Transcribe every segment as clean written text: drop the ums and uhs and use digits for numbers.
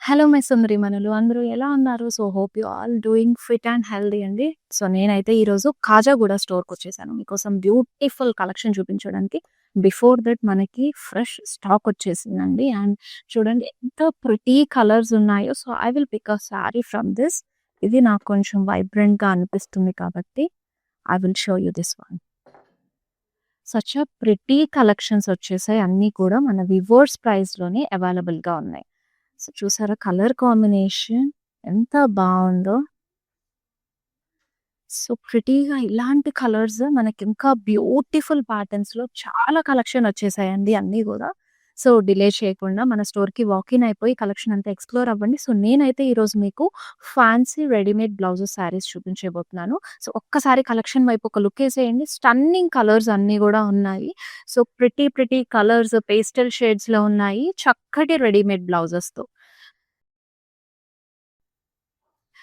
Hello my సుందరీమణులు. అందరూ ఎలా ఉన్నారు? So, hope you all doing fit and healthy అండి. సో, నేనైతే ఈరోజు కాజాగూడ స్టోర్‌కొచ్చేసాను. మీకోసం బ్యూటిఫుల్ కలెక్షన్ చూపించడానికి. బిఫోర్ దట్ మనకి ఫ్రెష్ స్టాక్ వచ్చేసిందండి. అండ్ చూడండి ఎంత ప్రిటీ కలర్స్ ఉన్నాయో. So, I will pick a sari from this. ఇది నాకు కొంచెం వైబ్రెంట్‌గా అనిపిస్తుంది కాబట్టి I will show you this one. Such a pretty collections వచ్చేసాయి. అన్నీ కూడా మన వివర్స్ ప్రైస్‌లోనే అవైలబుల్‌గా ఉన్నాయి. సో, చూసారా కలర్ కాంబినేషన్ ఎంత బావుందో. సో, ప్రిటీగా ఇలాంటి కలర్స్ మనకింకా బ్యూటిఫుల్ ప్యాటర్న్స్‌లో చాలా కలెక్షన్ వచ్చేసాయండి అన్నీ గూడా. సో, డిలే చేయకుండా మన స్టోర్‌కి వాకిన్ అయిపోయి కలెక్షన్ అంతా ఎక్స్‌ప్లోర్ అవ్వండి. సో, నేనైతే ఈరోజు మీకు ఫ్యాన్సీ రెడీమేడ్ బ్లౌజెస్ శారీస్ చూపించబోతున్నాను. సో, ఒక్కసారి కలెక్షన్ వైపు ఒక లుక్కేసేయండి. స్టన్నింగ్ కలర్స్ అన్నీ గూడా ఉన్నాయి. సో, ప్రిటీ కలర్స్ పేస్టల్ షేడ్స్‌లో ఉన్నాయి. చక్కటి రెడీమేడ్ బ్లౌజెస్‌తో.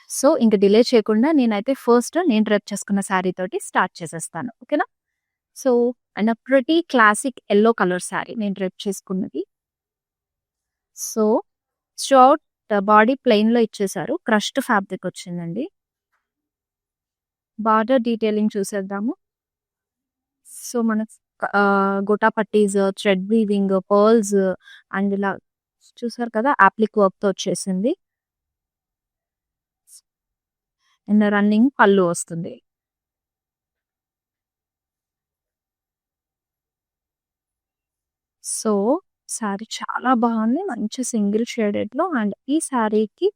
సో, ఇంక డిలే చేయకుండా నేనైతే ఫస్ట్ నేను డ్రెప్ చేసుకున్న శారీ తోటి స్టార్ట్ చేసేస్తాను. ఓకేనా? So, and a pretty classic yellow colour sari నేను డ్రెప్ చేసుకున్నది. సో, త్రూఅవుట్ బాడీ ప్లెయిన్‌లో ఇచ్చేసారు. క్రష్డ్ ఫ్యాబ్రిక్ వచ్చిందండి. బార్డర్ డీటెయిలింగ్ చూసేద్దాము. సో, మన gota pattis, thread weaving, pearls and ఇలా చూసారు కదా! అప్లిక్ వర్క్‌తో వచ్చేసింది. అండ్ రన్నింగ్ పళ్ళు వస్తుంది. సో, శారీ చాలా బావుంది. మంచి సింగిల్ షేడెడ్‌లో అండ్ ఈ శారీకి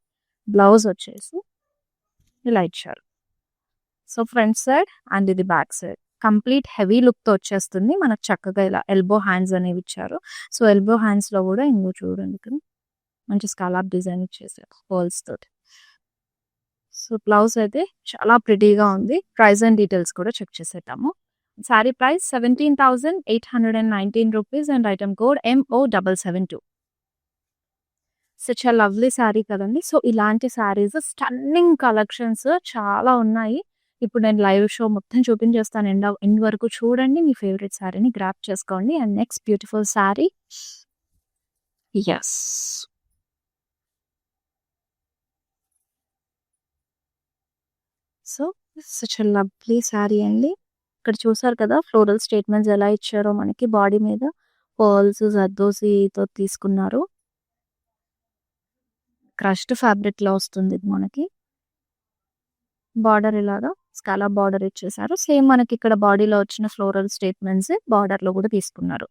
బ్లౌజ్ వచ్చేసి ఇలా ఇచ్చారు. సో, ఫ్రంట్ సైడ్ అండ్ ఇది బ్యాక్ సైడ్. కంప్లీట్ హెవీ లుక్‌తో వచ్చేస్తుంది. మనకు చక్కగా ఇలా ఎల్బో హ్యాండ్స్ అనేవి ఇచ్చారు. సో, ఎల్బో హ్యాండ్స్‌లో కూడా ఇంగో చూడండి ఇక్కడ మంచి స్కాలప్ డిజైన్ ఇచ్చేసారు పర్ల్స్ తోటి. సో, బ్లౌజ్ అయితే చాలా ప్రిటీగా ఉంది. ప్రైస్ అండ్ డీటెయిల్స్ కూడా చెక్ చేసేద్దాము. Sari price 17,819 rupees and item code MO772. Such a lovely sari కదండీ! సో, ఇలాంటి శారీస్ స్టన్నింగ్ కలెక్షన్స్ చాలా ఉన్నాయి. ఇప్పుడు నేను లైవ్ షో మొత్తం చూపించేస్తాను. ఎండ్ వరకు చూడండి. మీ ఫేవరెట్ శారీని గ్రాబ్ చేసుకోండి. And next beautiful sari. Yes. So, such a lovely sari అండి. ఇక్కడ చూసారు కదా! ఫ్లోరల్ స్టేట్మెంట్స్ ఎలా ఇచ్చారో మనకి బాడీ మీద పర్ల్స్, జర్దోజీతో తీసుకున్నారు. క్రష్డ్ ఫ్యాబ్రిక్‌లో వస్తుంది ఇది మనకి. బార్డర్ ఇలాగా స్కాలప్ బార్డర్ ఇచ్చేసారు. సేమ్ మనకి ఇక్కడ బాడీలో వచ్చిన ఫ్లోరల్ స్టేట్మెంట్స్ బార్డర్‌లో కూడా తీసుకున్నారు.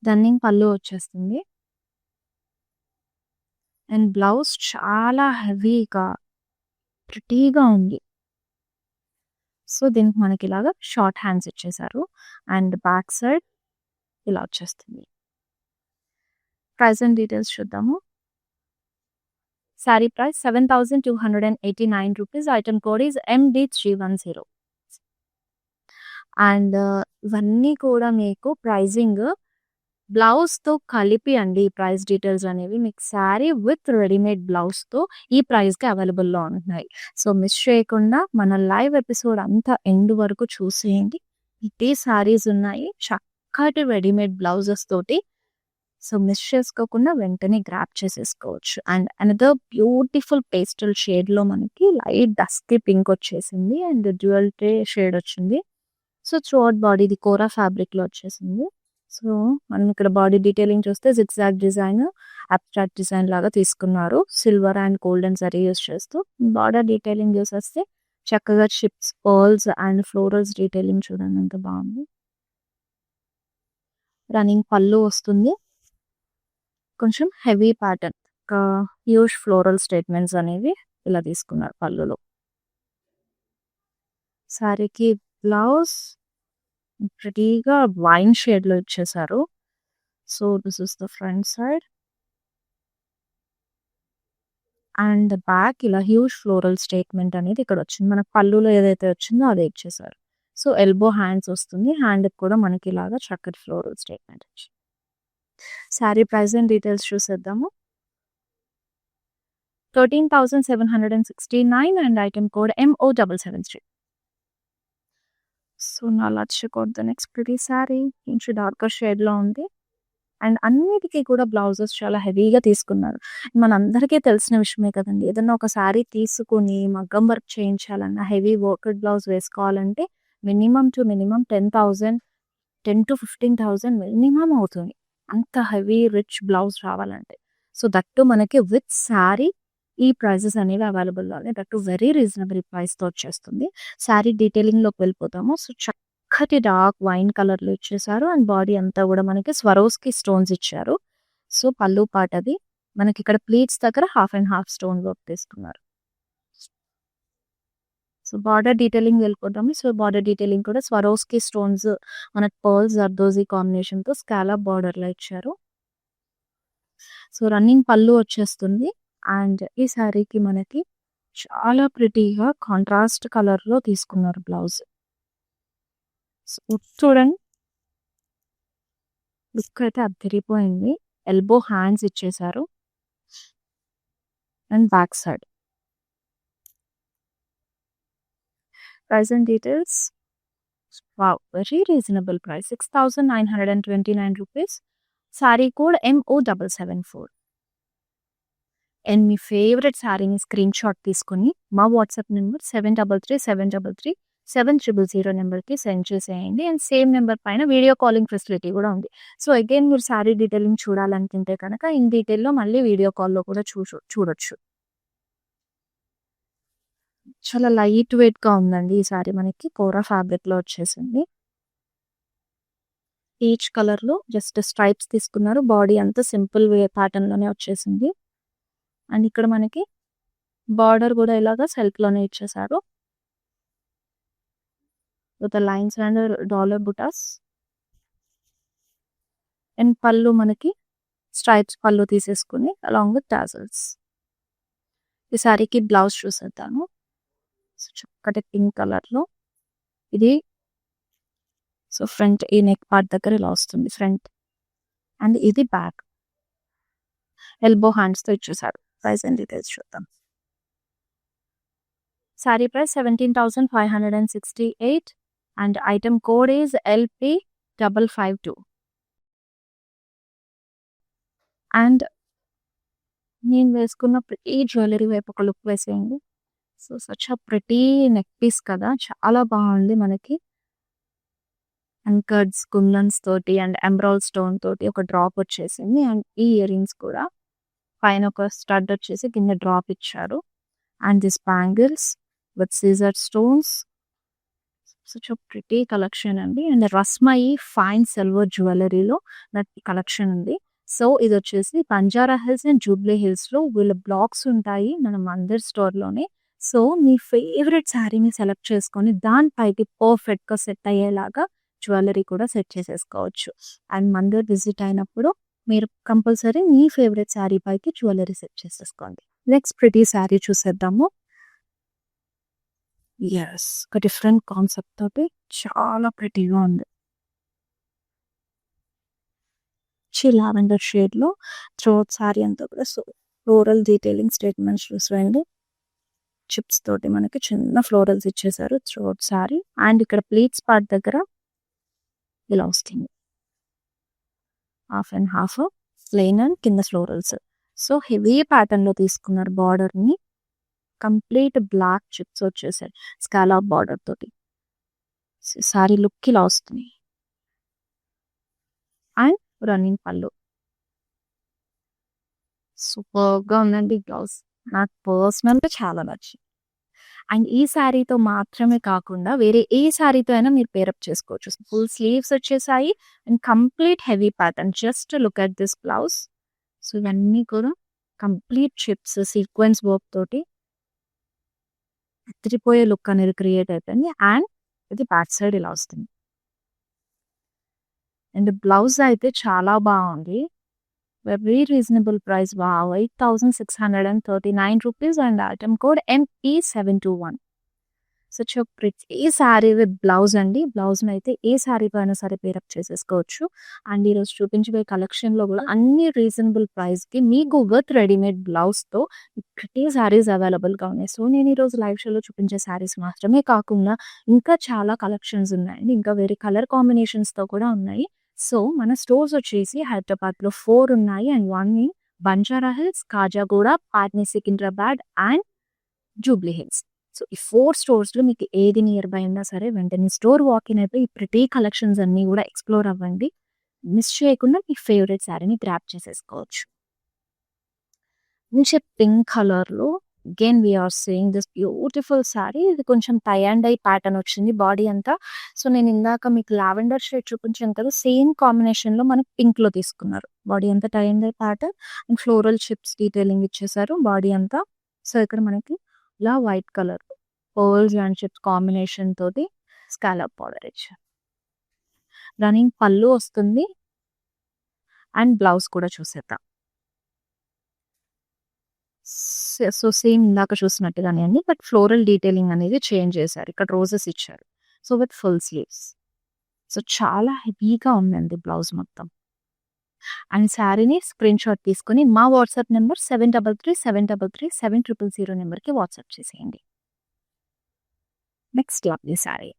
రన్నింగ్ పళ్ళు వచ్చేస్తుంది. అండ్ బ్లౌజ్ చాలా హెవీగా, ప్రిటీగా ఉంది. సో, దీనికి మనకి ఇలాగా షార్ట్ హ్యాండ్స్ ఇచ్చేసారు. అండ్ బ్యాక్ సైడ్ ఇలా వచ్చేస్తుంది. ప్రైస్ అండ్ డీటెయిల్స్ చూద్దాము. Sari price 7,289 rupees. Item code is MD310. And ఇవన్నీ కూడా మీకు ప్రైజింగ్ బ్లౌజ్‌తో కలిపి అండి. ఈ ప్రైస్ డీటెయిల్స్ అనేవి మీకు శారీ విత్ రెడీమేడ్ బ్లౌజ్‌తో ఈ ప్రైస్‌కి అవైలబుల్‌లో ఉంటున్నాయి. సో, మిస్ చేయకుండా మన లైవ్ ఎపిసోడ్ అంతా ఎండ్ వరకు చూసేయండి. ఇదే శారీస్ ఉన్నాయి. చక్కటి రెడీమేడ్ బ్లౌజెస్ తోటి. సో, మిస్ చేసుకోకుండా వెంటనే గ్రాబ్ చేసేసుకోవచ్చు. అండ్ అనదర్ బ్యూటిఫుల్ పేస్టల్ షేడ్‌లో మనకి లైట్ డస్కీ పింక్ వచ్చేసింది. అండ్ డ్యూయల్ షేడ్ వచ్చింది. సో, త్రూఅవుట్ బాడీ ఇది కోరా ఫ్యాబ్రిక్‌లో వచ్చేసింది. సో, మనం ఇక్కడ బాడీ డీటెయిలింగ్ చూస్తే జిగ్‌జాగ్ డిజైన్, అబ్స్ట్రాక్ట్ డిజైన్ లాగా తీసుకున్నారు. Silver and golden zari use చేస్తూ. బార్డర్ డీటెయిలింగ్ చూసేస్తే చక్కగా chips, pearls and florals detailing చూడండి ఎంత బావుంది. రన్నింగ్ పళ్ళు వస్తుంది. కొంచెం హెవీ ప్యాటర్న్. ఒక హ్యూజ్ ఫ్లోరల్ స్టేట్మెంట్స్ అనేవి ఇలా తీసుకున్నారు పళ్ళులో. శారీకి బ్లౌజ్ ప్రిటీగా వైన్ షేడ్‌లో ఇచ్చేసారు. So, this is the front side. And back ఇలా హ్యూజ్ ఫ్లోరల్ స్టేట్మెంట్ అనేది ఇక్కడ వచ్చింది. మన పళ్ళులో ఏదైతే వచ్చిందో అదే ఇచ్చేసారు. సో, ఎల్బో హ్యాండ్స్ వస్తుంది. హ్యాండ్‌కి కూడా మనకి ఇలాగా చక్కటి ఫ్లోరల్ స్టేట్మెంట్ వచ్చింది. శారీ ప్రైస్ అండ్ డీటెయిల్స్ చూసేద్దాము. 13,769 and item code MO773. So, నా లచ్చుకోడ్ ద నెక్స్ట్ ప్రిటీ శారీ. కొంచెం డార్కర్ షేడ్‌లో ఉంది. అండ్ అన్నిటికి కూడా బ్లౌజెస్ చాలా హెవీగా తీసుకున్నారు. మనందరికీ తెలిసిన విషయమే కదండీ! ఏదన్నా ఒక శారీ తీసుకొని మగ్గం వర్క్ చేయించాలన్నా, హెవీ వర్క్డ్ బ్లౌజ్ వేసుకోవాలంటే మినిమమ్ టు మినిమమ్ 10,000 10,000-15,000 మినిమమ్ అవుతుంది. అంత హెవీ రిచ్ బ్లౌజ్ రావాలంటే. సో, దట్ టూ మనకి విత్ శారీ ఈ ప్రైజెస్ అనేవి అవైలబుల్‌లో ఉన్నాయి. దట్ టూ వెరీ రీజనబుల్ ప్రైస్‌తో వచ్చేస్తుంది. శారీ డీటెయిలింగ్‌లోకి వెళ్ళిపోతాము. సో, చక్కటి డార్క్ వైన్ కలర్‌లో ఇచ్చేసారు. అండ్ బాడీ అంతా కూడా మనకి స్వరోస్‌కి స్టోన్స్ ఇచ్చారు. సో, పల్లు పార్ట్ అది. మనకిక్కడ ప్లీట్స్ దగ్గర half and half stone work తీసుకున్నారు. సో, బార్డర్ డీటెయిలింగ్ వెళ్ళిపోతాము. సో, బార్డర్ డీటెయిలింగ్ కూడా స్వరోస్‌కి స్టోన్స్ మనకు పర్ల్ జర్దోజీ కాంబినేషన్‌తో స్కాలప్ బార్డర్‌లో ఇచ్చారు. సో, రన్నింగ్ పల్లు వచ్చేస్తుంది. అండ్ ఈ శారీకి మనకి చాలా ప్రిటీగా కాంట్రాస్ట్ కలర్‌లో తీసుకున్నారు బ్లౌజ్. సో, చూడండి లుక్ అయితే అదిరిపోయింది. ఎల్బో హ్యాండ్స్ ఇచ్చేసారు. And back side. Price and details. Wow! Very reasonable price. 6,929 rupees. Sari code MO774. And me favourite శారీని స్క్రీన్ షాట్ తీసుకొని మా వాట్సాప్ నెంబర్ 7337337000 నెంబర్‌కి సెండ్ చేసేయండి. అండ్ సేమ్ నెంబర్ పైన వీడియో కాలింగ్ ఫెసిలిటీ కూడా ఉంది. సో, అగైన్ మీరు శారీ డీటెయిలింగ్ చూడాలనుకుంటే కనుక ఇన్ డీటెయిల్‌లో మళ్ళీ వీడియో కాల్‌లో కూడా చూడొచ్చు. చాలా లైట్ వెయిట్‌గా ఉందండి ఈ శారీ మనకి కోరా ఫ్యాబ్రిక్‌లో వచ్చేసింది. పీచ్ కలర్‌లో జస్ట్ స్ట్రైప్స్ తీసుకున్నారు. బాడీ అంతా సింపుల్ ప్యాటర్న్‌లోనే వచ్చేసింది. అండ్ ఇక్కడ మనకి బార్డర్ కూడా ఇలాగా సెల్ఫ్‌లోనే ఇచ్చేసారు. విత్ లైన్స్ అండ్ డాలర్ బుటాస్. అండ్ పళ్ళు మనకి స్ట్రైప్స్ పళ్ళు తీసేసుకుని అలాంగ్ విత్ టాజల్స్. ఈ శారీకి బ్లౌజ్ చూసేద్దాము. సో, చక్కటి పింక్ కలర్‌లో ఇది. సో, ఫ్రంట్ ఈ నెక్ పార్ట్ దగ్గర ఇలా వస్తుంది ఫ్రంట్. అండ్ ఇది బ్యాక్. ఎల్బో హ్యాండ్స్‌తో ఇచ్చేసారు. ప్రైస్ అండ్ డీటెయిల్స్ చూద్దాం. Sari price 17,568 and item code is LP552. And నేను వేసుకున్న ఈ జ్యువెలరీ వైపు ఒక లుక్ వేసేయండి. So, such a pretty neck piece కదా! చాలా బాగుంది మనకి. అండ్ కర్డ్స్, కుందన్స్ తోటి అండ్ ఎమరాల్డ్ స్టోన్ తోటి ఒక డ్రాప్ వచ్చేసింది. అండ్ ఈ ఇయర్ రింగ్స్ కూడా పైన ఒక స్టడ్ వచ్చేసి కింద డ్రాప్ ఇచ్చారు. And this bangles with seizer stones. Such a pretty collection అండి. అండ్ రస్మయి ఫైన్ సిల్వర్ జ్యువెలరీలో నాకు కలెక్షన్ ఉంది. సో, ఇది వచ్చేసి బంజారా హిల్స్ అండ్ జూబ్లీ హిల్స్‌లో వీళ్ళ బ్లాక్స్ ఉంటాయి మన మందిర్ స్టోర్‌లోనే. సో, మీ ఫేవరెట్ శారీని సెలెక్ట్ చేసుకొని దానిపైకి పర్ఫెక్ట్‌గా సెట్ అయ్యేలాగా జ్యువెలరీ కూడా సెట్ చేసేసుకోవచ్చు. అండ్ మందిర్ విజిట్ అయినప్పుడు మీరు కంపల్సరీ మీ ఫేవరెట్ శారీ పైకి జ్యువెలరీ సెట్ చేసేసుకోండి. నెక్స్ట్ ప్రిటీ శారీ చూసేద్దాము. యెస్. ఒక డిఫరెంట్ కాన్సెప్ట్ తోటి చాలా ప్రిటీగా ఉంది. లావెండర్ షేడ్‌లో త్రోట్ శారీ అంతా కూడా ఫ్లోరల్ డీటెయిలింగ్ స్టేట్మెంట్స్ చూసేయండి. చిప్స్ తోటి మనకి చిన్న ఫ్లోరల్స్ ఇచ్చేసారు త్రోట్ శారీ. అండ్ ఇక్కడ ప్లీట్స్ పార్ట్ దగ్గర ఇలా వస్తుంది. Half and half plain and కింద ఫ్లోరల్స్. సో, హెవీ ప్యాటర్న్‌లో తీసుకున్నారు బార్డర్‌ని. కంప్లీట్ బ్లాక్ చిప్స్ వచ్చేసాయి స్కాలప్ బార్డర్ తోటి. శారీ లుక్ ఇలా వస్తుంది. అండ్ రన్నింగ్ పళ్ళు. సూపర్‌గా ఉందండి బ్లౌజ్. నాకు పర్సనల్‌గా చాలా నచ్చింది. అండ్ ఈ శారీతో మాత్రమే కాకుండా వేరే ఏ శారీతో అయినా మీరు పేరప్ చేసుకోవచ్చు. ఫుల్ స్లీవ్స్ వచ్చేసాయి and complete heavy pattern. Just look at this blouse. So, ఇవన్నీ కూడా కంప్లీట్ చిప్స్ సీక్వెన్స్ వర్క్ తోటి అదిరిపోయే లుక్ అనేది క్రియేట్ అవుతుంది. అండ్ ఇది బ్యాక్ సైడ్ ఇలా వస్తుంది. అండ్ బ్లౌజ్ అయితే చాలా బాగుంది. Very reasonable price. Wow! 8,639 rupees and item code MP721. Such a pretty sari with blouse అండి. బ్లౌజ్‌ని అయితే ఏ శారీతో అయినా సరే పేరప్ చేసేసుకోవచ్చు. అండ్ ఈరోజు చూపించబోయే కలెక్షన్‌లో కూడా అన్ని రీజనబుల్ ప్రైస్‌కి మీకు విత్ రెడీమేడ్ బ్లౌజ్‌తో ప్రిటీ శారీస్ అవైలబుల్‌గా ఉన్నాయి. సో, నేను ఈరోజు లైవ్ షోలో చూపించే శారీస్ మాత్రమే కాకుండా ఇంకా చాలా కలెక్షన్స్ ఉన్నాయండి. ఇంకా వేరే కలర్ కాంబినేషన్స్‌తో కూడా ఉన్నాయి. సో, మన స్టోర్స్ వచ్చేసి హైదరాబాద్‌లో 4 ఉన్నాయి and 1 in Banjara hills, Khajaguda, Patny Secunderabad and Jubilee hills. So, ఈ 4 స్టోర్స్‌లో మీకు ఏది నియర్ బై ఉన్నా సరే వెంటనే స్టోర్ వాకిన్ అయిపోయి ఈ ప్రిటీ కలెక్షన్స్ అన్నీ గూడా ఎక్స్‌ప్లోర్ అవ్వండి. మిస్ చేయకుండా మీ ఫేవరెట్ శారీని గ్రాబ్ చేసేసుకోవచ్చు. మంచి పింక్ కలర్‌లో again we are seeing this beautiful sari. ఇది కొంచెం టై అండ్ డై ప్యాటర్న్ వచ్చింది బాడీ అంతా. సో, నేను ఇందాక మీకు లావెండర్ షేడ్ చూపించాను కదా! సేమ్ కాంబినేషన్‌లో మనకి పింక్‌లో తీసుకున్నారు. బాడీ అంతా tie and dye pattern and floral chips detailing ఇచ్చేసారు బాడీ అంతా. సో, ఇక్కడ మనకి ఇలా white colour pearls and chips combination తోటి స్కాలప్ బార్డర్ ఇచ్చారు. రన్నింగ్ పళ్ళు వస్తుంది అండ్ బ్లౌజ్ కూడా చూసేద్దాం. సో, సేమ్ ఇందాక చూసినట్టుగానే అండి. బట్ ఫ్లోరల్ డీటెయిలింగ్ అనేది చేంజ్ చేశారు. ఇక్కడ రోజెస్ ఇచ్చారు. So, with full sleeves. So, చాలా హెవీగా ఉందండి బ్లౌజ్ మొత్తం. అండ్ శారీని స్క్రీన్‌షాట్ తీసుకొని మా వాట్సాప్ నంబర్ 7337337000 నంబర్‌కి వాట్సాప్ చేసేయండి. Next lovely sari.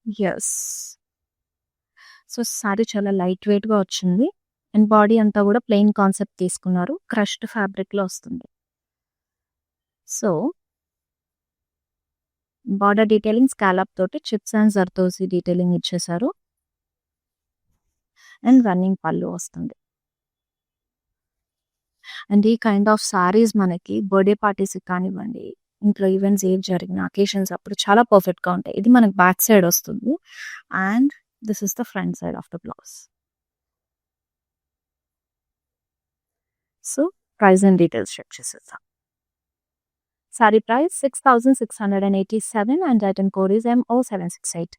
Yes. So, sari చాలా లైట్ వెయిట్‌గా వచ్చింది. అండ్ బాడీ అంతా కూడా ప్లెయిన్ కాన్సెప్ట్ తీసుకున్నారు. క్రష్డ్ ఫ్యాబ్రిక్‌లో వస్తుంది. సో, బార్డర్ డీటెయిలింగ్ స్కాలప్ తోటి చిప్స్ అండ్ జర్దోసి డీటెయిలింగ్ ఇచ్చేసారు. అండ్ రన్నింగ్ పళ్ళు వస్తుంది. అండ్ ఈ కైండ్ ఆఫ్ సారీస్ మనకి బర్త్‌డే పార్టీస్‌కి కానివ్వండి, ఇంట్లో ఈవెంట్స్ ఏవి జరిగినా అకేషన్స్ అప్పుడు చాలా పర్ఫెక్ట్‌గా ఉంటాయి. ఇది మనకి బ్యాక్ సైడ్ వస్తుంది. And this is the front side of the blouse. So, price and details check చేసేద్దాం. Sari price 6687 and item code is MO768.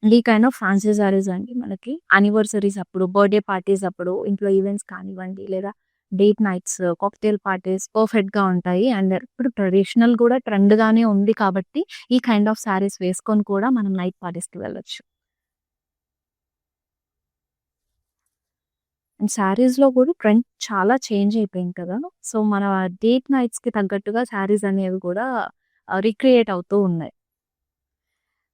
And ఈ కైండ్ ఆఫ్ ఫ్యాన్సీ సారీస్ అండి మనకి యానివర్సరీస్ అప్పుడు, బర్త్‌డే పార్టీస్ అప్పుడు, ఇంట్లో ఈవెంట్స్ కానివ్వండి, లేదా డేట్ నైట్స్, కాక్టైల్ పార్టీస్ పర్ఫెక్ట్‌గా ఉంటాయి. అండ్ ఇప్పుడు ట్రెడిషనల్ కూడా ట్రెండ్‌గానే ఉంది కాబట్టి, ఈ కైండ్ ఆఫ్ సారీస్ వేసుకొని కూడా మనం నైట్ పార్టీస్‌కి వెళ్ళొచ్చు. అండ్ సారీస్‌లో కూడా ట్రెండ్ చాలా చేంజ్ అయిపోయింది కదా! సో, మన డేట్ నైట్స్‌కి తగ్గట్టుగా సారీస్ అనేవి కూడా రీక్రియేట్ అవుతూ ఉన్నాయి.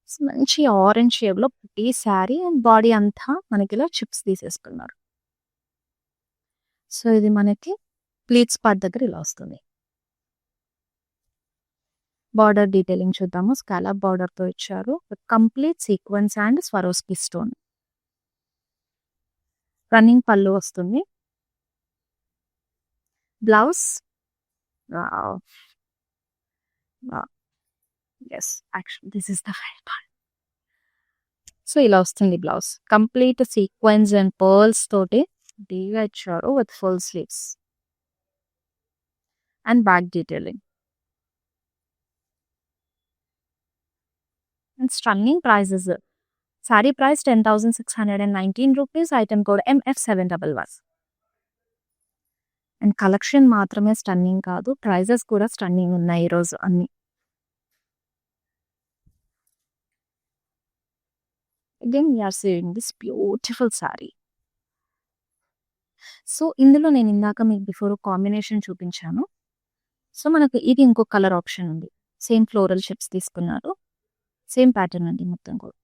సో, మంచి ఆరెంజ్ షేడ్‌లో ప్రిటీ సారీ అండ్ బాడీ అంతా మనకిలా చిప్స్ తీసేసుకున్నారు. సో, ఇది మనకి ప్లీట్స్ పార్ట్ దగ్గర ఇలా వస్తుంది. బార్డర్ డీటెయిలింగ్ చూద్దాము. స్కాలప్ బార్డర్‌తో ఇచ్చారు. Complete sequence and Swarovski stone. Running పళ్ళు వస్తుంది. Blouse wow! Wow! Yes. Actually this is the highlight part. So, ఇలా వస్తుంది blouse. Complete sequence and pearls తోటి రెడీగా ఇచ్చారు with full sleeves. And back detailing. And stunning prizes. Sorry price 10,619 rupees. Item code MF711. And collection మాత్రమే stunning కాదు. Prizes కూడా stunning ఉన్నాయి ఈరోజు అన్నీ. Again we are seeing this beautiful sari. So, ఇందులో నేను ఇందాక మీకు బిఫోర్ కాంబినేషన్ చూపించాను. సో, మనకు ఇది ఇంకో కలర్ ఆప్షన్ ఉంది. సేమ్ ఫ్లోరల్ షిప్స్ తీసుకున్నారు. సేమ్ ప్యాటర్న్ అండి మొత్తం కూడా.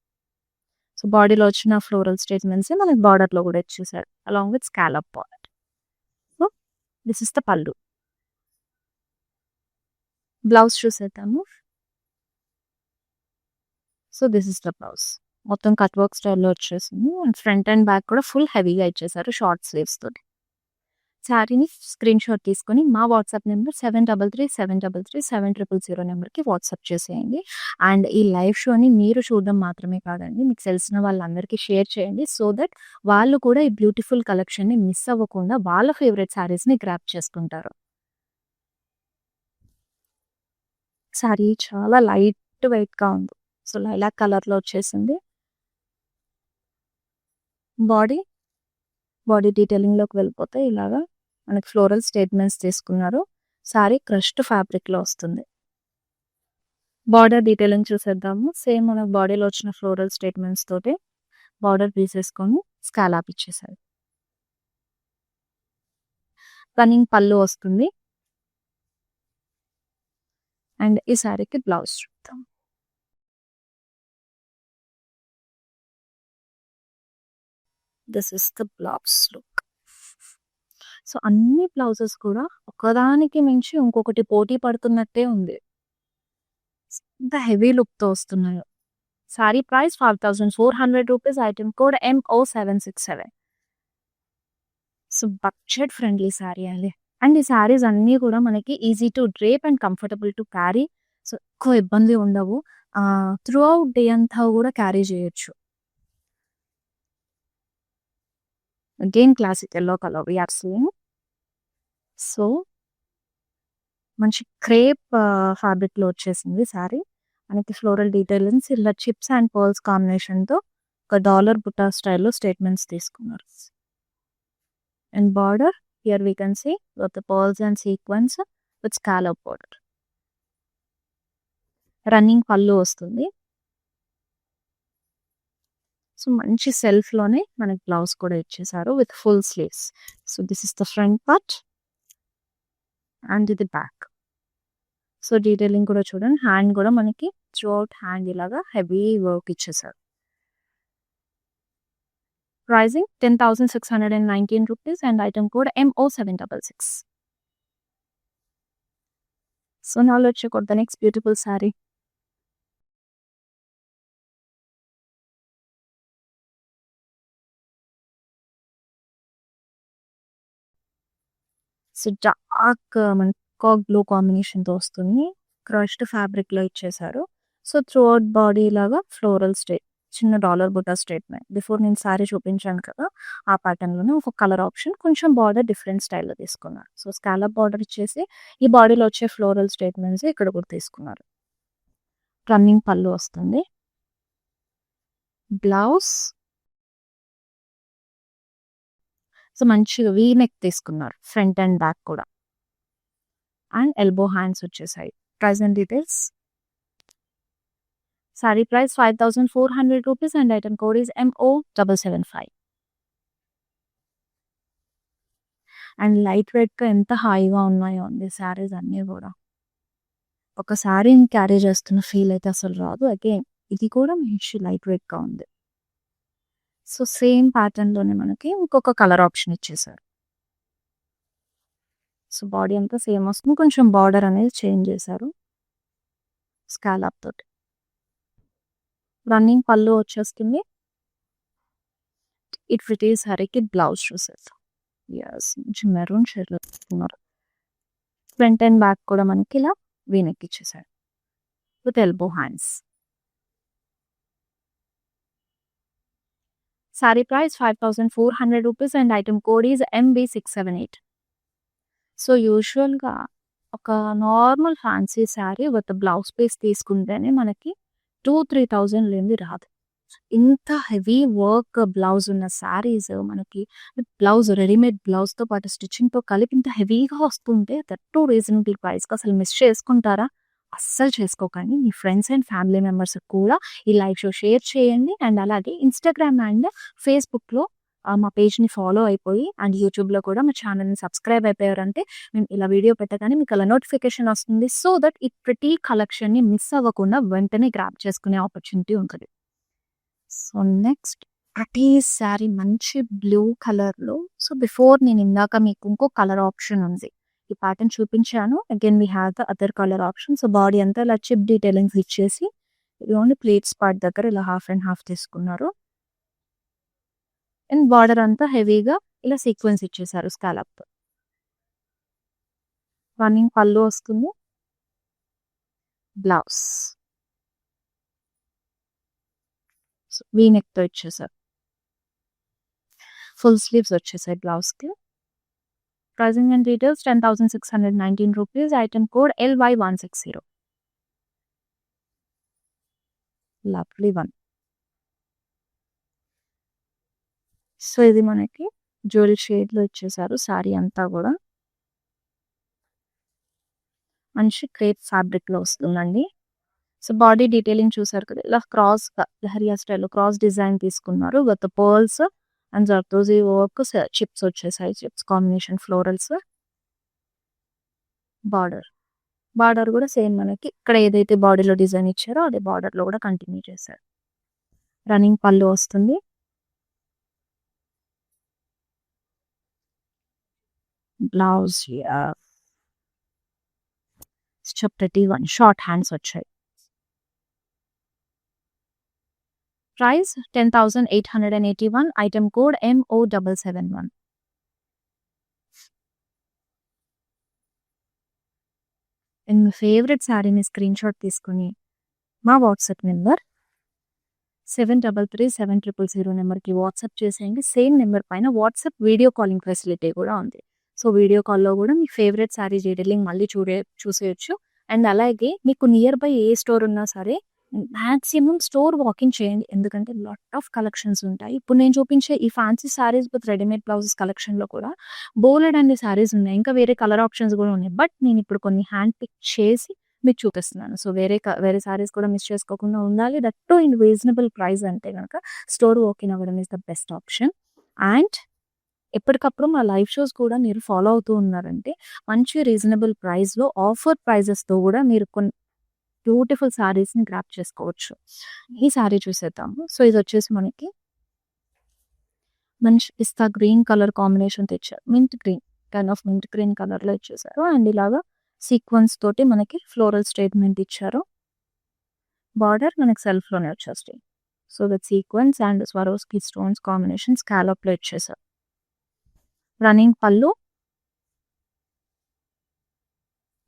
సో, బాడీలో వచ్చిన ఫ్లోరల్ స్టేట్మెంట్సే మనకి బార్డర్‌లో కూడా ఇచ్చేసారు. Along with scallop border. So, this is the పల్లు. బ్లౌజ్ చూసేద్దాము. So, this is the blouse. మొత్తం కట్ వర్క్ స్టైల్‌లో వచ్చేసింది. అండ్ ఫ్రంట్ అండ్ బ్యాక్ కూడా ఫుల్ హెవీగా ఇచ్చేసారు షార్ట్ స్లీవ్స్ తోటి. శారీని స్క్రీన్‌షాట్ తీసుకొని మా వాట్సాప్ నంబర్ 7337337000 నంబర్‌కి వాట్సాప్ చేసేయండి. అండ్ ఈ లైవ్ షోని మీరు చూడడం మాత్రమే కాదండి, మీకు తెలిసిన వాళ్ళందరికీ షేర్ చేయండి. సో దట్ వాళ్ళు కూడా ఈ బ్యూటిఫుల్ కలెక్షన్‌ని మిస్ అవ్వకుండా వాళ్ళ ఫేవరెట్ శారీస్‌ని గ్రాబ్ చేసుకుంటారు. శారీ చాలా లైట్ వెయిట్‌గా ఉంది. సో, లైలాక్ కలర్‌లో వచ్చేసింది. బాడీ, బాడీ డీటెయిలింగ్‌లోకి వెళ్ళిపోతే ఇలాగా మనకి ఫ్లోరల్ స్టేట్మెంట్స్ తీసుకున్నారు. శారీ క్రష్డ్ ఫ్యాబ్రిక్‌లో వస్తుంది. బార్డర్ డీటెయిలింగ్ చూసేద్దాము. సేమ్ మనకు బాడీలో వచ్చిన ఫ్లోరల్ స్టేట్మెంట్స్ తోటి బార్డర్ తీసేసుకొని స్కాలప్ ఇచ్చేసారు. రన్నింగ్ పళ్ళు వస్తుంది. అండ్ ఈ శారీకి బ్లౌజ్ చూద్దాం. This is the blouse look. So అన్ని బ్లౌజెస్ కూడా ఒకదానికి మించి ఇంకొకటి పోటీ పడుతున్నట్టే ఉంది. ఇంత హెవీ లుక్తో వస్తున్నాయో. Sari price 5,400 rupees. Item code MO767. So budget friendly sari అండి. అండ్ ఈ శారీస్ అన్నీ కూడా మనకి easy to drape and comfortable to carry. So ఎక్కువ ఇబ్బంది ఉండవు. త్రూ అవుట్ డే అంతా కూడా క్యారీ చేయొచ్చు. Again classic yellow colour we are seeing. So మంచి క్రేప్ ఫ్యాబ్రిక్లో వచ్చేసింది శారీ. మనకి ఫ్లోరల్ డీటెయిలింగ్స్ ఇలా చిప్స్ అండ్ పర్ల్స్ కాంబినేషన్తో ఒక డాలర్ బుట్టా స్టైల్లో స్టేట్మెంట్స్ తీసుకున్నారు. And border here we can see with pearls and sequence with scallop border. Running పళ్ళు వస్తుంది. సో మంచి సెల్ఫ్లోనే మనకి బ్లౌజ్ కూడా ఇచ్చేసారు with full sleeves. So this is the front part and ఇది బ్యాక్. సో డీటెయిలింగ్ కూడా చూడండి. హ్యాండ్ కూడా మనకి త్రూ అవుట్ హ్యాండ్ ఇలాగా హెవీ వర్క్ ఇచ్చేసారు. Pricing 10,619 rupees and item code MO766. So now let's check out the next beautiful saree. So dark కాక్ blue కాంబినేషన్తో వస్తుంది. క్రష్డ్ ఫ్యాబ్రిక్లో ఇచ్చేసారు. సో త్రూ అవుట్ బాడీ లాగా ఫ్లోరల్ స్టేట్ చిన్న డాలర్ బుట్టా స్టేట్మెంట్. బిఫోర్ నేను శారీ చూపించాను కదా ఆ ప్యాటర్న్లోనే ఒక కలర్ ఆప్షన్ కొంచెం బార్డర్ డిఫరెంట్ స్టైల్లో తీసుకున్నారు. సో స్కాలప్ బార్డర్ ఇచ్చేసి ఈ బాడీలో వచ్చే ఫ్లోరల్ స్టేట్మెంట్స్ ఇక్కడ కూడా తీసుకున్నారు. రన్నింగ్ పళ్ళు వస్తుంది. బ్లౌజ్ సో మంచిగా వీ నెక్ తీసుకున్నారు ఫ్రంట్ అండ్ బ్యాక్ కూడా. అండ్ ఎల్బో హ్యాండ్స్ వచ్చేసాయి. Price and details. Sari price 5,400 rupees and item code is MO775. And light వెయిట్గా ఎంత హాయిగా ఉన్నాయో అండి శారీస్ అన్నీ కూడా. ఒక శారీని క్యారీ చేస్తున్న ఫీల్ అయితే అసలు రాదు. అగైన్ ఇది కూడా మంచి లైట్ వెయిట్గా ఉంది. సో సేమ్ ప్యాటర్న్లోనే మనకి ఇంకొక కలర్ ఆప్షన్ ఇచ్చేసారు. సో బాడీ అంతా సేమ్ వస్తుంది. కొంచెం బార్డర్ అనేది చేంజ్ చేశారు స్కాలప్ తోటి. రన్నింగ్ పళ్ళు వచ్చేస్తుంది. ఇట్ ఫిట్ ఈ సారీకి బ్లౌజ్ చూసేస్తాం. ఎస్ మంచి మెరూన్ షేడ్లో తీసుకున్నారు. ఫ్రంట్ అండ్ బ్యాక్ కూడా మనకి ఇలా వీనెక్ ఇచ్చేసారు with elbow hands. Sari price 5,400 rupees and item code is MB678. So యూజువల్గా ఒక normal fancy sari with blouse piece తీసుకుంటేనే మనకి 2,000-3,000 లేనిది రాదు. ఇంత హెవీ వర్క్ బ్లౌజ్ ఉన్న శారీస్ మనకి బ్లౌజ్ రెడీమేడ్ బ్లౌజ్తో పాటు స్టిచ్చింగ్తో కలిపి ఇంత హెవీగా వస్తుంటే దట్ టు రీజనబుల్ ప్రైస్కి అసలు మిస్ చేసుకుంటారా? అస్సలు చేసుకోకండి. మీ ఫ్రెండ్స్ అండ్ ఫ్యామిలీ మెంబర్స్ కూడా ఈ లైవ్ షో షేర్ చేయండి. అండ్ అలాగే ఇన్స్టాగ్రామ్ అండ్ ఫేస్బుక్లో మా పేజ్ని ఫాలో అయిపోయి అండ్ యూట్యూబ్లో కూడా మా ఛానల్ని సబ్స్క్రైబ్ అయిపోయారంటే మేము ఇలా వీడియో పెట్టగానే మీకు అలా నోటిఫికేషన్ వస్తుంది. సో దట్ ఈ ప్రతి కలెక్షన్ని మిస్ అవ్వకుండా వెంటనే గ్రాప్ చేసుకునే ఆపర్చునిటీ ఉంటుంది. సో నెక్స్ట్ ప్రతి శారీ మంచి బ్లూ కలర్లో. సో బిఫోర్ నేను ఇందాక మీకు ఇంకో కలర్ ఆప్షన్ ఉంది, ఈ ప్యాటర్న్ చూపించాను. Again we have the other colour option. So body అంతా ఇలా చిప్ డీటెయిలింగ్స్ ఇచ్చేసి ఇది ఓన్లీ ప్లేట్స్ పార్ట్ దగ్గర ఇలా హాఫ్ అండ్ హాఫ్ తీసుకున్నారు. అండ్ బార్డర్ అంతా హెవీగా ఇలా సీక్వెన్స్ ఇచ్చేసారు స్కాలప్. రన్నింగ్ పళ్ళు వస్తుంది. బ్లౌజ్ వీ నెక్తో ఇచ్చేసారు. ఫుల్ స్లీవ్స్ వచ్చేసాయి బ్లౌజ్కి. Pricing and details 10,619 rupees. Item code LY160. Lovely one. So ఇది మనకి జ్యువెల్ షేడ్లో ఇచ్చేసారు. శారీ అంతా కూడా మంచి క్రేప్ ఫ్యాబ్రిక్లో వస్తుందండి. సో బాడీ డీటెయిలింగ్ చూసారు కదా, ఇలా క్రాస్ లహరియా స్టైల్లో క్రాస్ డిజైన్ తీసుకున్నారు with pearls and zardozi work. Chips వచ్చేసాయి, chips combination florals. Border border కూడా సేమ్ మనకి ఇక్కడ ఏదైతే బాడీలో డిజైన్ ఇచ్చారో అదే బార్డర్లో కూడా కంటిన్యూ చేశారు. రన్నింగ్ పళ్ళు వస్తుంది. బ్లౌజ్ ప్రతి వన్ షార్ట్ హ్యాండ్స్ వచ్చాయి. Price 10,881. Item code MO771. And me favourite శారీని స్క్రీన్ షాట్ తీసుకుని మా వాట్సాప్ నెంబర్ 733700 నెంబర్కి వాట్సాప్ చేసేయండి. సేమ్ నెంబర్ పైన వాట్సాప్ వీడియో కాలింగ్ ఫెసిలిటీ కూడా ఉంది. సో వీడియో కాల్లో కూడా మీ ఫేవరెట్ శారీ డీటెయిలింగ్ మళ్ళీ చూసేయచ్చు. అండ్ అలాగే మీకు నియర్ బై ఏ స్టోర్ ఉన్నా సరే మాక్సిమం స్టోర్ వాకింగ్ చేయండి. ఎందుకంటే లాట్ ఆఫ్ కలెక్షన్స్ ఉంటాయి. ఇప్పుడు నేను చూపించే ఈ fancy saris with readymade blouses కలెక్షన్లో కూడా బోలెడ్ అన్ని శారీస్ ఉన్నాయి. ఇంకా వేరే కలర్ ఆప్షన్స్ కూడా ఉన్నాయి. బట్ నేను ఇప్పుడు కొన్ని హ్యాండ్ పిక్ చేసి మీకు చూపిస్తున్నాను. సో వేరే శారీస్ కూడా మిస్ చేసుకోకుండా ఉండాలి. That to in reasonable price అంటే కనుక స్టోర్ వాకింగ్ అవ్వడం is the best option. And ఎప్పటికప్పుడు మా లైవ్ షోస్ కూడా మీరు ఫాలో అవుతూ ఉన్నారంటే మంచి రీజనబుల్ ప్రైస్లో ఆఫర్ ప్రైజెస్తో కూడా మీరు కొన్ని బ్యూటిఫుల్ శారీస్ని గ్రాప్ చేసుకోవచ్చు. ఈ శారీ చూసేద్దాము. సో ఇది వచ్చేసి మనకి మంచి పిస్తా గ్రీన్ కలర్ కాంబినేషన్ తెచ్చారు. Mint green kind of mint green కలర్లో ఇచ్చేసారు. అండ్ ఇలాగా సీక్వెన్స్ తోటి మనకి ఫ్లోరల్ స్టేట్మెంట్ ఇచ్చారు. బార్డర్ మనకి సెల్ఫ్లోనే వచ్చేస్తాయి. So with sequins and Swarovski stones combination స్కాలప్లో ఇచ్చేసారు. రన్నింగ్ పళ్ళు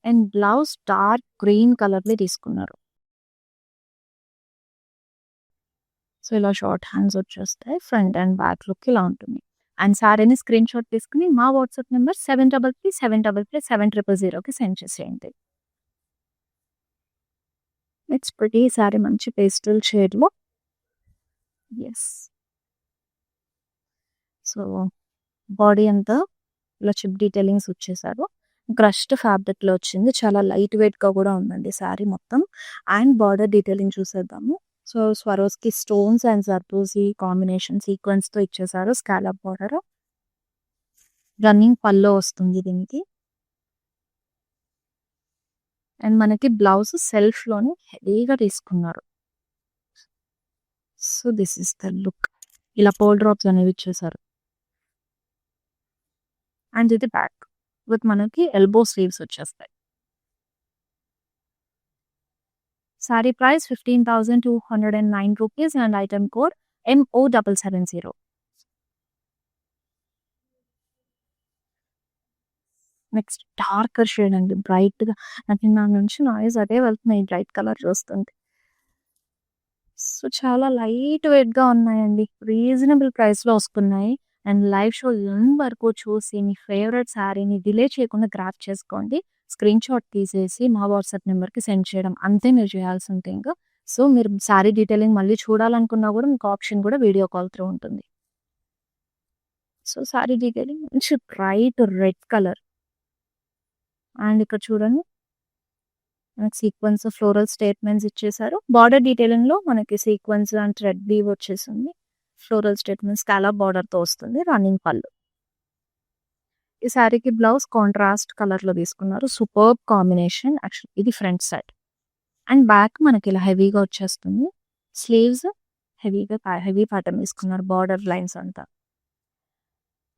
అండ్ బ్లౌజ్ డార్క్ గ్రీన్ కలర్లో తీసుకున్నారు. సో ఇలా షార్ట్ హ్యాండ్స్ వచ్చేస్తాయి. ఫ్రంట్ అండ్ బ్యాక్ లుక్ ఇలా ఉంటుంది. అండ్ శారీని స్క్రీన్ షాట్ తీసుకుని మా వాట్సాప్ నెంబర్ 7337337000కి సెండ్ చేసేయండి. ఇట్స్ ప్రిటీ శారీ మంచి పేస్టల్ షేడ్లో. ఎస్. సో బాడీ అంతా ఇలా చిప్ డీటెయిలింగ్స్ వచ్చేసారు. క్రష్డ్ ఫ్యాబ్రిక్లో వచ్చింది. చాలా లైట్ వెయిట్గా కూడా ఉందండి శారీ మొత్తం. అండ్ బార్డర్ డీటెయిలింగ్ చూసేద్దాము. So Swarovski stones and zardozi combination సీక్వెన్స్తో ఇచ్చేసారు. Scallop border. రన్నింగ్ పల్లో వస్తుంది దీనికి. అండ్ మనకి బ్లౌజ్ సెల్ఫ్లోనే హెవీగా తీసుకున్నారు. So this is the look. ఇలా పోల్ డ్రాప్స్ అనేవి ఇచ్చేసారు. అండ్ ఇది బ్యాక్ విత్ మనకి ఎల్బో స్లీవ్స్ వచ్చేస్తాయి. Sari price 15,209 rupees and item code MO770. Next darker shade అండి. బ్రైట్గా నాకు నా నుంచి నాయిస్ అదే వెళ్తున్నాయి బ్రైట్ కలర్ చూస్తుంటే. సో చాలా లైట్ వెయిట్గా ఉన్నాయండి. రీజనబుల్ ప్రైస్లో వస్తున్నాయి. అండ్ లైవ్ షో ఎండ్ వరకు చూసి మీ ఫేవరెట్ శారీని డిలే చేయకుండా గ్రాప్ చేసుకోండి. స్క్రీన్ షాట్ తీసేసి మా వాట్సాప్ నెంబర్కి సెండ్ చేయడం అంతే మీరు చేయాల్సిన థింగ్. సో మీరు శారీ డీటెయిలింగ్ మళ్ళీ చూడాలనుకున్నా కూడా మీకు ఆప్షన్ కూడా వీడియో కాల్ త్రూ ఉంటుంది. సో శారీ డీటెయిలింగ్ మంచి బ్రైట్ రెడ్ కలర్. అండ్ ఇక్కడ చూడండి మనకి సీక్వెన్స్ ఫ్లోరల్ స్టేట్మెంట్స్ ఇచ్చేసారు. బార్డర్ డీటెయిలింగ్లో మనకి సీక్వెన్స్ అండ్ థ్రెడ్ వీవ్ వచ్చేసింది. ఫ్లోరల్ స్టేట్మెంట్ స్కాలప్ బార్డర్తో వస్తుంది. రన్నింగ్ పళ్ళు. ఈ శారీకి బ్లౌజ్ కాంట్రాస్ట్ కలర్లో తీసుకున్నారు. Superb combination. యాక్చువల్లీ ఇది ఫ్రంట్ సైడ్. అండ్ బ్యాక్ మనకి ఇలా హెవీగా వచ్చేస్తుంది. స్లీవ్స్ హెవీ ప్యాటర్న్ తీసుకున్నారు. బార్డర్ లైన్స్ అంతా.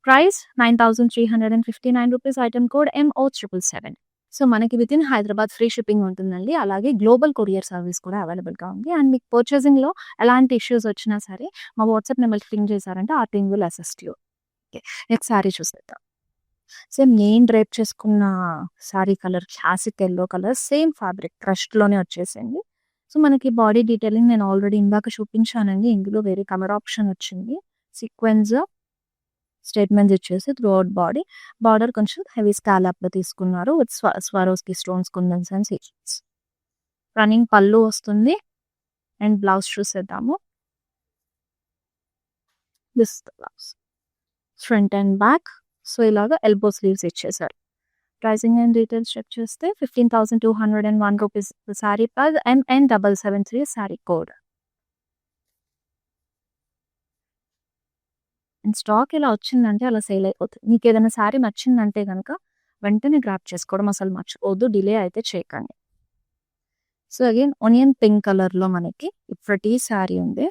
Price 9,359 rupees. Item code MO777. So మనకి with in Hyderabad free shipping ఉంటుందండి. అలాగే గ్లోబల్ కొరియర్ సర్వీస్ కూడా అవైలబుల్గా ఉంది. అండ్ మీకు పర్చేసింగ్లో ఎలాంటి ఇష్యూస్ వచ్చినా సరే మా వాట్సాప్ నెంబర్కి పింక్ చేశారంటే ఆ team will assist you. Okay. Next sari చూసేద్దాం. సేమ్ నేను డ్రైప్ చేసుకున్న sari colour classic yellow colour same fabric క్రష్డ్లోనే వచ్చేసింది. సో మనకి బాడీ డీటెయిలింగ్ నేను ఆల్రెడీ ఇందాక చూపించానండి. ఇందులో వేరే కలర్ ఆప్షన్ వచ్చింది. సీక్వెన్స్ స్టేట్మెంట్స్ ఇచ్చేసి త్రూ అవుట్ బాడీ. బార్డర్ కొంచెం హెవీ స్కాలప్లో తీసుకున్నారు with Swarovski stones kundans and sequence. Running పళ్ళు వస్తుంది. అండ్ బ్లౌజ్ చూసేద్దాము. This blouse front and back. So ఇలాగా ఎల్బో స్లీవ్స్ ఇచ్చేసారు. ప్రైసింగ్ అండ్ డీటెయిల్స్ చెక్ చేస్తే 15,201 rupees sari price. MN773 sari code. And stock ఇలా వచ్చిందంటే అలా సేల్ అయిపోతుంది. మీకు ఏదైనా శారీ నచ్చిందంటే కనుక వెంటనే గ్రాబ్ చేసుకోవడం అసలు మర్చిపోవద్దు. డిలే అయితే చేయకండి. సో అగైన్ ఆనియన్ పింక్ కలర్లో మనకి ఇప్పటి శారీ ఉంది.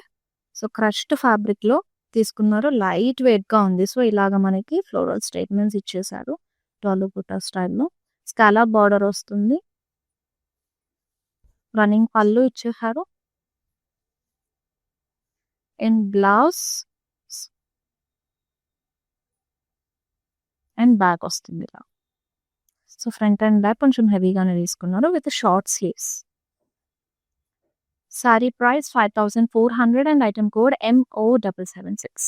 సో క్రష్డ్ ఫ్యాబ్రిక్లో తీసుకున్నారు. లైట్ వెయిట్గా ఉంది. సో ఇలాగ మనకి ఫ్లోరల్ స్టేట్మెంట్స్ ఇచ్చేసారు డాలు బుటా స్టైల్లో. స్కాలప్ బార్డర్ వస్తుంది. రన్నింగ్ పళ్ళు ఇచ్చేసారు. అండ్ బ్లౌజ్ అండ్ బ్యాక్ వస్తుంది ఇలా. సో ఫ్రంట్ అండ్ బ్యాక్ కొంచెం హెవీగానే తీసుకున్నారు with short sleeves. Sari price 5400 and item code MO776.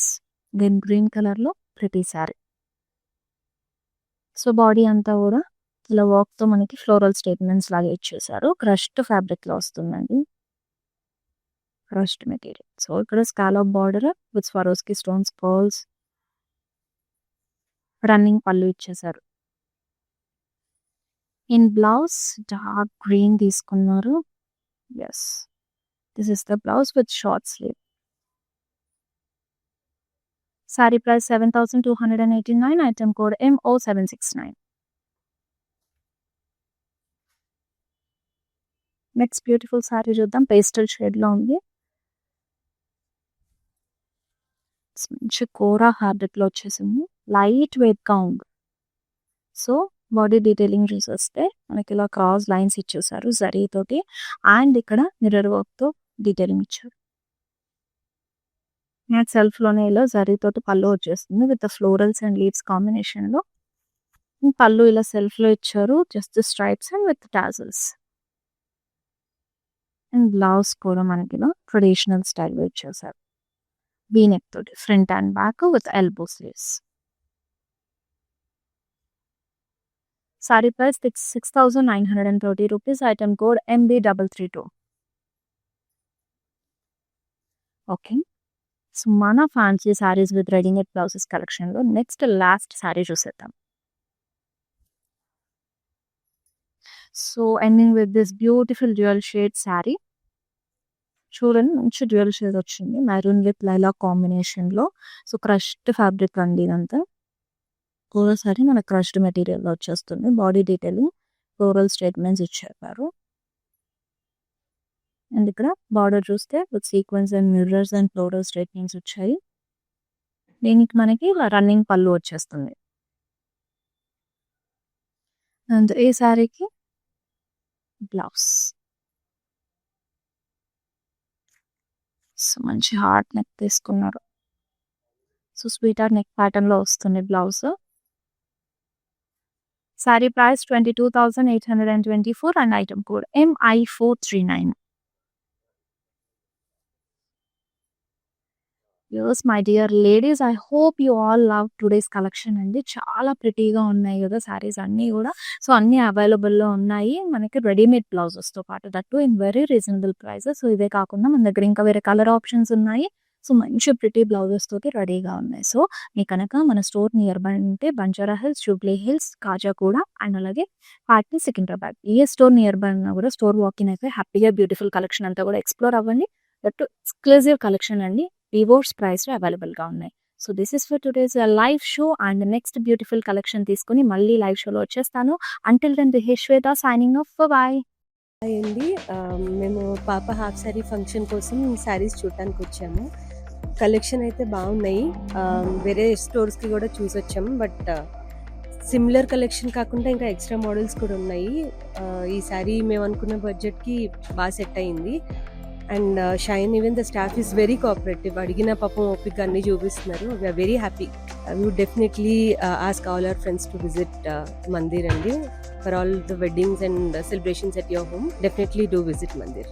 Then green కలర్లో ప్రిటీ శారీ. సో బాడీ అంతా కూడా ఇలా వర్క్తో మనకి ఫ్లోరల్ స్టేట్మెంట్స్ లాగా ఇచ్చేసారు. క్రష్డ్ ఫ్యాబ్రిక్లో వస్తుందండి. Crushed material. సో ఇక్కడ scallop border with Swarovski stones pearls. Running పళ్ళు ఇచ్చేసారు. ఇన్ బ్లౌజ్ డార్క్ గ్రీన్ తీసుకున్నారు. Yes, this is the blouse with short sleeve. Sari price 7289. Item code MO769. Next beautiful sari చూద్దాం. Pastel షేడ్లో ఉంది. మంచి కోరా ఫ్యాబ్రిక్లో వచ్చేసింది. లైట్ వెయిట్గా ఉంది. సో బాడీ డీటెయిలింగ్ చూసేస్తే మనకి ఇలా క్రాస్ లైన్స్ ఇచ్చేసారు జరీతోటి. అండ్ ఇక్కడ మిర్రర్ వర్క్తో డీటెయిలింగ్ ఇచ్చారు. నాకు సెల్ఫ్లోనే ఇలా జరీతోటి పళ్ళు వచ్చేస్తుంది విత్ ఫ్లోరల్స్ అండ్ లీవ్స్ కాంబినేషన్లో. పళ్ళు ఇలా సెల్ఫ్లో ఇచ్చారు. Just stripes and with tassels. And blouse కూడా మనకి ఇలా ట్రెడిషనల్ స్టైల్లో ఇచ్చేసారు. వీనెక్ తోటి front and back with elbow sleeves. Sari price 6930 rupees. Item code MB332. Okay, so మన fancy saris with readymade blouses కలెక్షన్లో నెక్స్ట్ లాస్ట్ శారీ చూసేద్దాం. So ending with this beautiful dual shade sari. చూడండి, మంచి డ్యూయల్ షేడ్ వచ్చింది మెరూన్ విత్ లైలా కాంబినేషన్లో. So crushed fabric అండి ఇదంతా. కూడా సారీ మన క్రష్డ్ మెటీరియల్లో వచ్చేస్తుంది. బాడీ డీటెయిలింగ్ ఫ్లోరల్ స్టేట్మెంట్స్ ఇచ్చారు. అండ్ ఇక్కడ బార్డర్ చూస్తే with sequins and mirrors and floral statements వచ్చాయి. దీనికి మనకి రన్నింగ్ పళ్ళు వచ్చేస్తుంది. అండ్ ఈ శారీకి బ్లౌజ్. సో మంచి హార్ట్ నెక్ తీసుకున్నారు. సో స్వీట్ హార్ట్ నెక్ ప్యాటర్న్లో వస్తుంది blouse. Sorry price 22,824 and item code MI439. Yes, my dear ladies, I hope you all love today's collection అండి. చాలా ప్రిటీగా ఉన్నాయి కదా శారీస్ అన్నీ కూడా. సో అన్నీ అవైలబుల్లో ఉన్నాయి మనకి రెడీమేడ్ బ్లౌజెస్తో పాటు, that in very reasonable prices. So ఇవే కాకుండా మన దగ్గర ఇంకా వేరే కలర్ ఆప్షన్స్ ఉన్నాయి. సో మంచి ప్రిటీ బ్లౌజెస్ తోటి రెడీగా ఉన్నాయి. సో మీ కనుక మన స్టోర్ నియర్ బై ఉంటే Banjara hills, Jubilee hills, Khajaguda and అలాగే పాట్నీ, సికింద్రాబాద్ ఏ స్టోర్ నియర్ బై ఉన్నా కూడా స్టోర్ వాకింగ్ అయితే హ్యాపీగా బ్యూటిఫుల్ కలెక్షన్ అంతా కూడా ఎక్స్ప్లోర్ అవ్వండి. దట్టు ఎక్స్క్లూజివ్ కలెక్షన్ అండి. వివోర్స్ ప్రైస్లో అవైలబుల్గా ఉన్నాయి. So this is for today's live show. And next beautiful collection తీసుకుని మళ్ళీ లైవ్ షోలో వచ్చేస్తాను. Until then this is Shweta signing off. Bye అండి. మేము పాప హాఫ్ శారీ ఫంక్షన్ కోసం శారీస్ చూడటానికి వచ్చాము. కలెక్షన్ అయితే బాగున్నాయి. వేరే స్టోర్స్కి కూడా చూసొచ్చాము. బట్ సిమిలర్ కలెక్షన్ కాకుండా ఇంకా ఎక్స్ట్రా మోడల్స్ కూడా ఉన్నాయి. ఈ శారీ మేము అనుకున్న బడ్జెట్కి బాగా సెట్ అయింది. And shine even the staff is very cooperative. అడిగిన పాపం ఓపిక అన్నీ చూపిస్తున్నారు. We are very happy. We would definitely ask all our friends to visit Mandir అండి. For all the weddings and celebrations at your home, definitely do visit Mandir.